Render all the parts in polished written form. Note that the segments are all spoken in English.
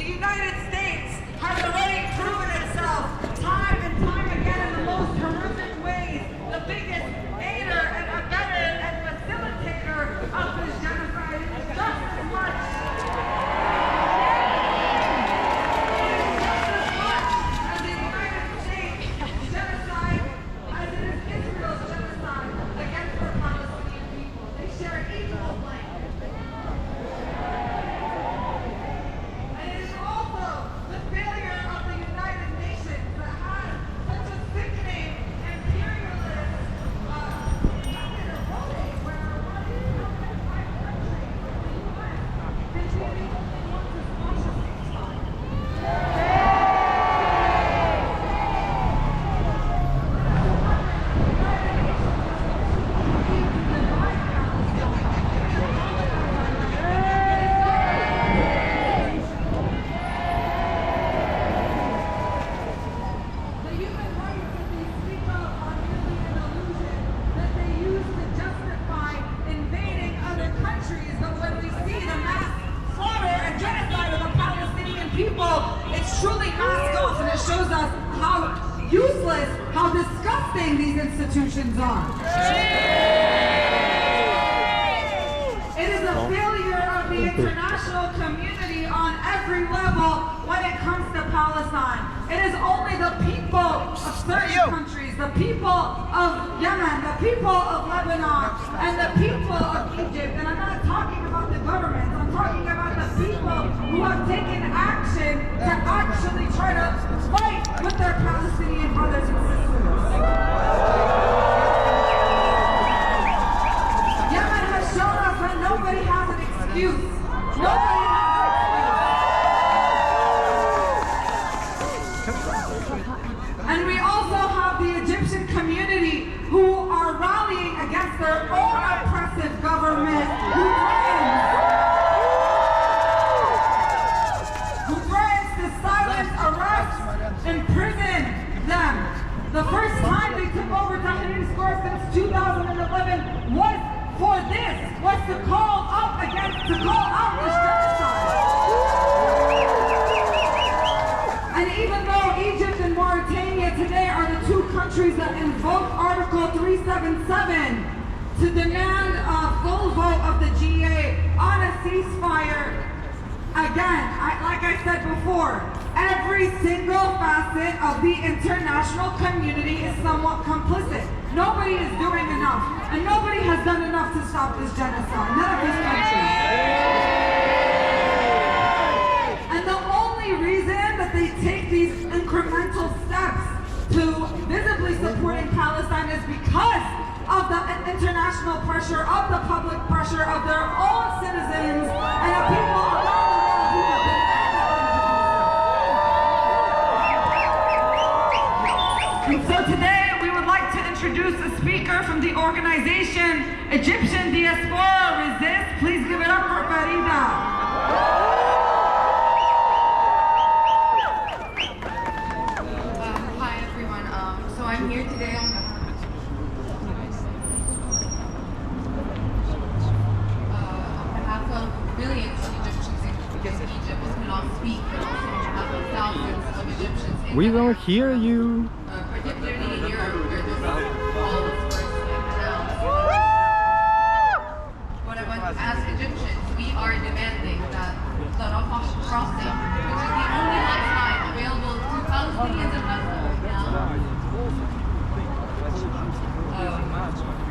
United States has already proven itself time and time again in the most horrific ways, the biggest aider and abettor and facilitator of this genocide. It is just as much. It is just as much as the United States genocide as it is Israel's genocide against the Palestinian people. They share an equal blame. And it is also the failure of the United Nations that has such a sickening imperialist method of voting, where one of these countries, the U.S., continually only wants to sponsor ceasefire. The human rights that they speak of are merely an illusion that they use to justify invading other countries. But when we see the mass slaughter and genocide of the Palestinian people, it's truly masked off, and it shows us how useless, how disgusting these institutions are. It is a failure of the international community on every level when it comes to Palestine. It is only the people of certain countries, the people of Yemen, the people of Lebanon, and the people of Egypt. And I'm not talking about the governments, I'm talking about the people who have taken action to actually try to fight with their Palestinian brothers and sisters. Yemen has shown us that nobody has an excuse. Nobody has And we also have the Egyptian community who are rallying against their own oppressive government, who threatens to silence, arrest, imprison them. The first time they took over Tahrir Square since 2011 was for this, was to call out this genocide. And even though Egypt and Mauritania today are the two countries that invoked Article 377 to demand a full vote of the GA on a ceasefire, again, like I said before, every single facet of the international community is somewhat complicit. Nobody is doing enough, and nobody has done enough to stop this genocide. None of these countries. And the only reason that they take these incremental steps to visibly supporting Palestine is because of the international pressure, of the public pressure of their own citizens and of people around the world who have been and so today we would like to introduce a speaker from the organization Egyptian Diaspora Resist. Please give it up for Farida. Hi everyone. So I'm here today on behalf of millions of Egyptians in Egypt who cannot speak, but also on behalf of thousands of Egyptians in We don't hear you. particularly in Europe, where this all is first announced. What I want to ask Egyptians, we are demanding that the Rafah crossing, which is the only lifeline available to Palestinians and Muslims now,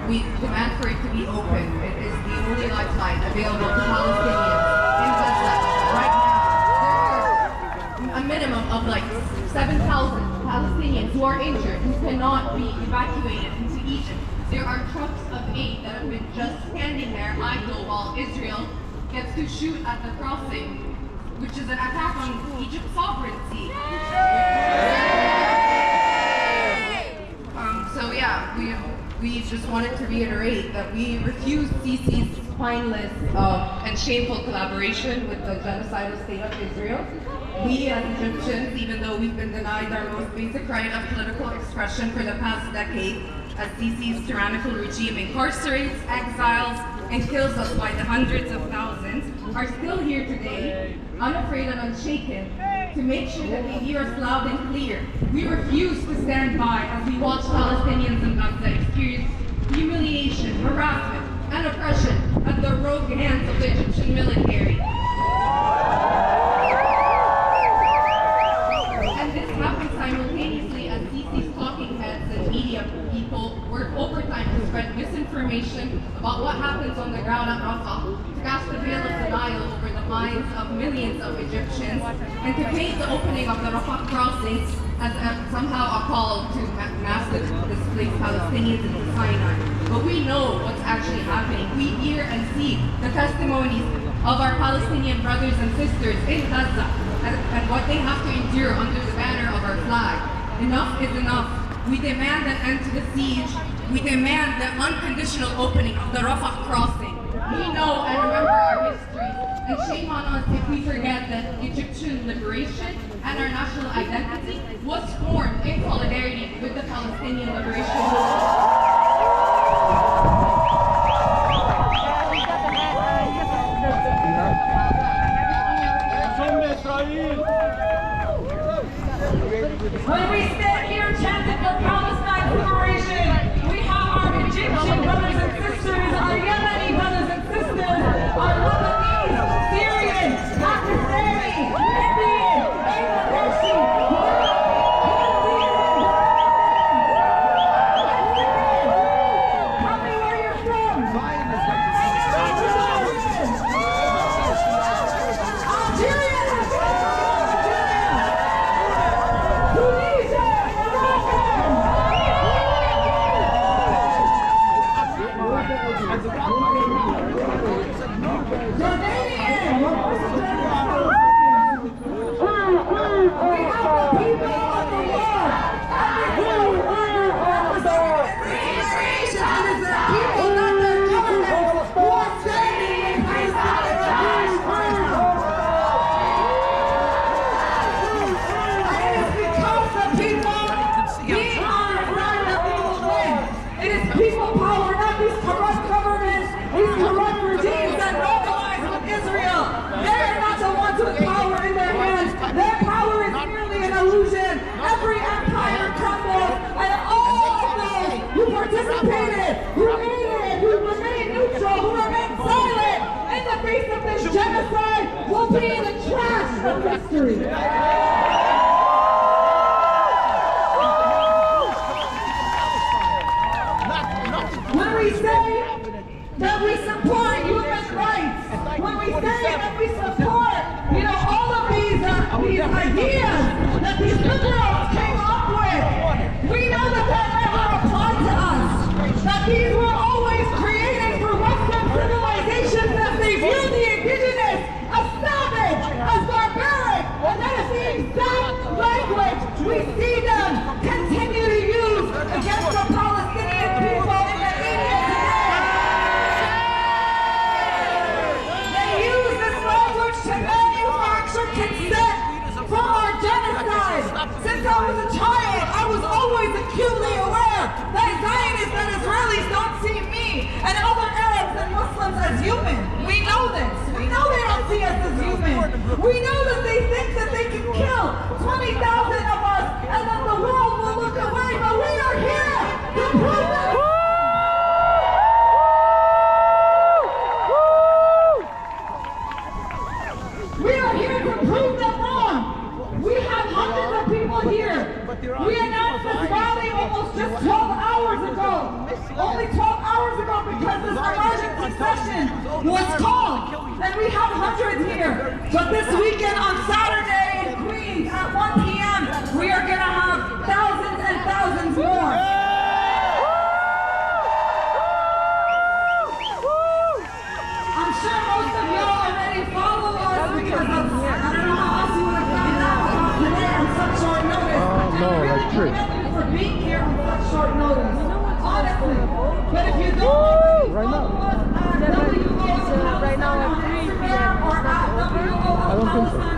we demand for it to be open. It is the only lifeline available to Palestinians in Gaza right now. There are a minimum of like 7,000 Palestinians who are injured, who cannot be evacuated into Egypt. There are trucks of aid that have been just standing there idle while Israel gets to shoot at the crossing, which is an attack on Egypt's sovereignty. So yeah, we just wanted to reiterate that we refuse Sisi's spineless and shameful collaboration with the genocidal state of Israel. We as Egyptians, even though we've been denied our most basic right of political expression for the past decade, as Sisi's tyrannical regime incarcerates, exiles, and kills us by the hundreds of thousands, are still here today, unafraid and unshaken, to make sure that they hear us loud and clear. We refuse to stand by as we watch Palestinians in Gaza experience humiliation, harassment, and oppression at the rogue hands of the Egyptian military. And this happens simultaneously as CC's talking heads and media people work overtime to spread misinformation about what happens on the ground at Rafah, to cast a veil of denial over the minds of millions of Egyptians, and to paint the opening of the Rafah crossing as somehow a call to massive displaced Palestinians into Sinai. But we know what's actually happening. We hear and see the testimonies of our Palestinian brothers and sisters in Gaza and what they have to endure under the banner of our flag. Enough is enough. We demand an end to the siege. We demand the unconditional opening of the Rafah crossing. We know and remember our history, and shame on us if we forget that Egyptian liberation and our national identity was formed in solidarity with the Palestinian liberation movement. When we stand here chanting for Palestine's liberation, we have our Egyptian brothers and sisters, our Yemeni brothers and sisters, our Lebanese, Syrian, Pakistani, Indian, Bangladeshi, tell me where you're from. Algeria. Every empire crumbles, and all of those who participated, who aided, who remained neutral, who remained silent in the face of this genocide will be in the trash of history. When we say that we support human rights, when we say that we support, all of these ideas that these liberals came up with, we know that never applied to us. That these were always created for Western civilizations as they view the indigenous as savage, as barbaric, and that is the exact language we see them continue to use against the Palestinian people in the media today. They use this language to manufacture consent from our genocide. Since I was a child, I was always acutely aware that Zionists and Israelis don't see me and other Arabs and Muslims as human. We know this. We know they don't see us as human. We know that they think that they can kill 20,000 of us and that the world will look away, but we are here to prove that. We are here to prove them wrong. We have hundreds of people here. We announced this rally almost just 12 hours ago. Only 12 hours ago because this emergency session was called. And we have hundreds here. But this weekend on Saturday in Queens at 1 p.m., we are going to have thousands and thousands more. I'm sure most of y'all already follow us because of, I don't know how else you would have found out about today on such short notice. No, like true. Thank you for being here on such short notice. Honestly. But if you don't already follow us at right now at 3 p.m. or at WOO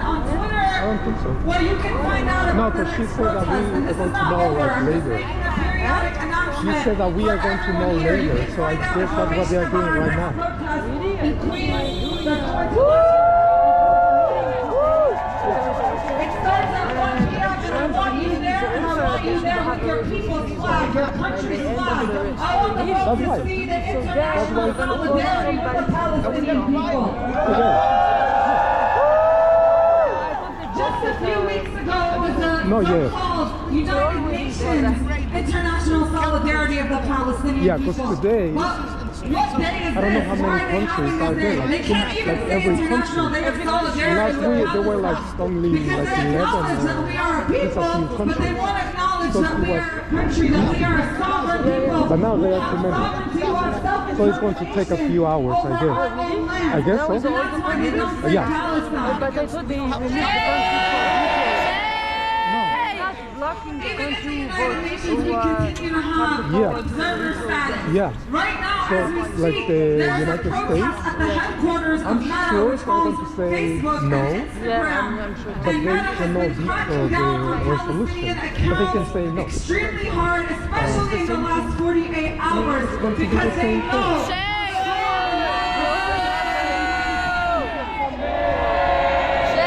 on Twitter, I don't think so. where you can find out about the she next said that protest. we And are this going is to not know over. like I'm just later. making a periodic announcement. She said that we are going to know later, so I guess that's what they are doing right now. In Queens, they're going to to see the international solidarity with the Palestinian people. Just a few weeks ago, it was a so-called United Nations International Solidarity of the Palestinian Yeah, people. because today, What day is I don't know this? how Why many are they countries having are this there, day? like They can't even like say every international country. day of solidarity Last with week, there were Palestine. like only Because like they 11 acknowledge that we are a people, few but they countries. won't acknowledge So that it we was- are a country, that we are a sovereign people. But now they We are have too many. sovereignty, we have So it's going to take a few hours, I over guess. our own land. I guess so. And that's why they don't say Yeah. Palestine. But I thought they removed the country for not blocking the Even in the country United Nations, we continue to have Yeah. observer status. Yeah. Right now, So, as we speak, like the there's United a protest States, at the headquarters I'm of Meta, sure which they're going owns to say Facebook no. and Instagram. I'm sure. But And they Meta has cannot been veto cracking down on the resolution. Palestinian But they can accounts say no. extremely hard, especially in the last 48 hours, going to be because the they same know. thing.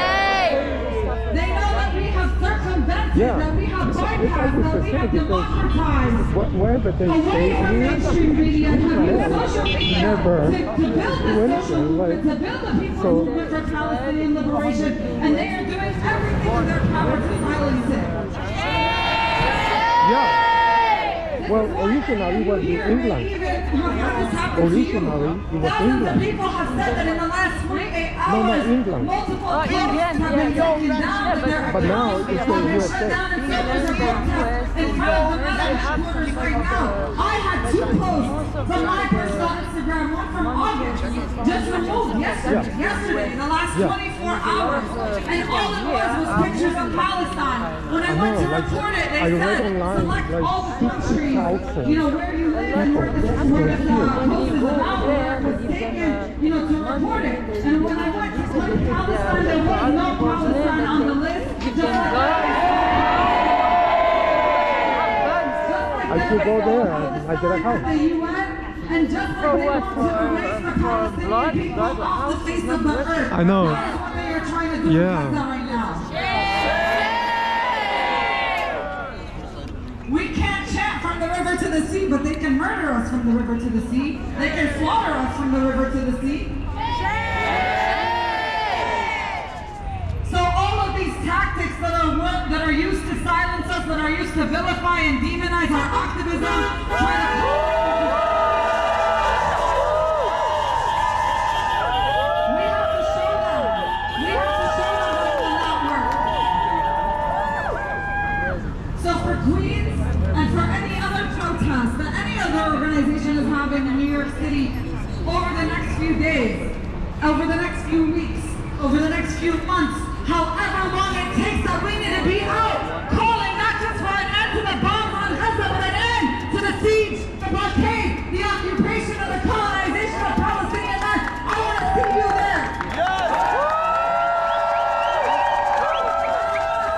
They know that we have circumvented, Yeah. that we have It's bypassed, always that the we same have because democratized. wherever they Away stay from here, mainstream media, to use social media, never to build the do anything, social like- movement, to build the people So- movement for Palestinian liberation, and they are doing everything in their power to silence it. yeah. Well, originally it was in England. Originally, it was Thousands of England. people have said that in the last 48 No, hours, not England. multiple Oh, posts England, have been yeah. taken down with their But now accounts it's have in been USA. shut down, and servers are broadcast in front of the Meta headquarters right now. I had 2 posts from my personal Instagram, one from August, just removed yesterday, in the last 24 hours. And all it was pictures of Palestine. When I went to know, like, report it, I they read said, online, select like, all the countries, 2,000 you know, where you live and where this post is about, where it was taken, you know, to report it. And when I went to click Palestine, there was no Palestine on the list. I should go there and I get a house. The UN, and just like they want to erase the Palestinian people off the face of the earth. I know. That is what they are trying to do Yeah. in Gaza right now. We can't chant from the river to the sea, but they can murder us from the river to the sea. They can slaughter us from the river to the sea. So all of these tactics that are used to silence us, that are used to vilify and demonize our activism, try to we have to show them. We have to show them that it will not work. So for Queens and for any other protest that any other organization is having in New York City over the next few days, over the next few weeks, over the next few months, however long it takes, that we need to be out calling not just for an end to the bombs on Gaza, but an end to the siege, the blockade, the occupation of the colonization of Palestinian land. I want to see you there.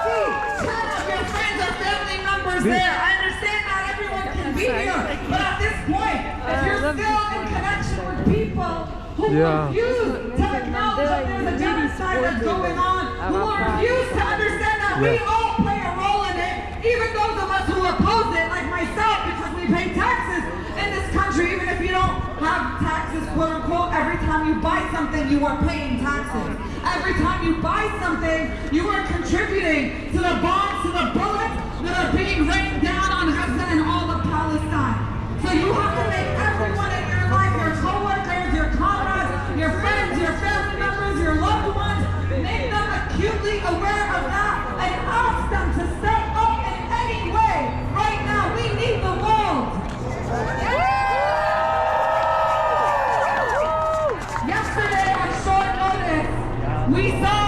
See 10 of your friends or family members there. I understand not everyone can be here, but at this point, if you're still in connection with people who refuse to acknowledge that there's a genocide that's going on, who refuse to understand that we all play a role in it, even those of us who oppose it, like myself, because we pay taxes in this country, even if you don't have taxes, quote unquote, every time you buy something, you are paying taxes. Every time you buy something, you are contributing to the bombs, to the bullets that are being rained down on Gaza and all of Palestine. So you have to make everyone in your life, your coworkers, your comrades, your friends, your family members, your loved ones, make them acutely aware of that and ask them to step up in any way. Right now, we need the world. Yesterday, on short notice, we saw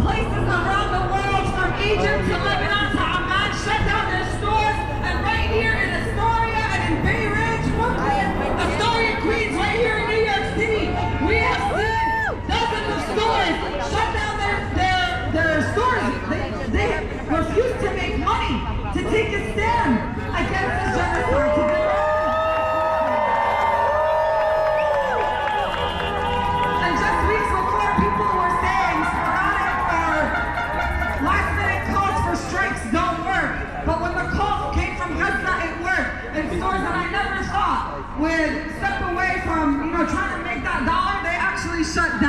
places around the world from Egypt to Lebanon to Amman shut down their stores, and right here in Astoria and in Bay Ridge, Brooklyn, Astoria, Queens, right here in New York City, we have seen dozens of stores shut down their stores. They trying to make that dollar, they actually shut down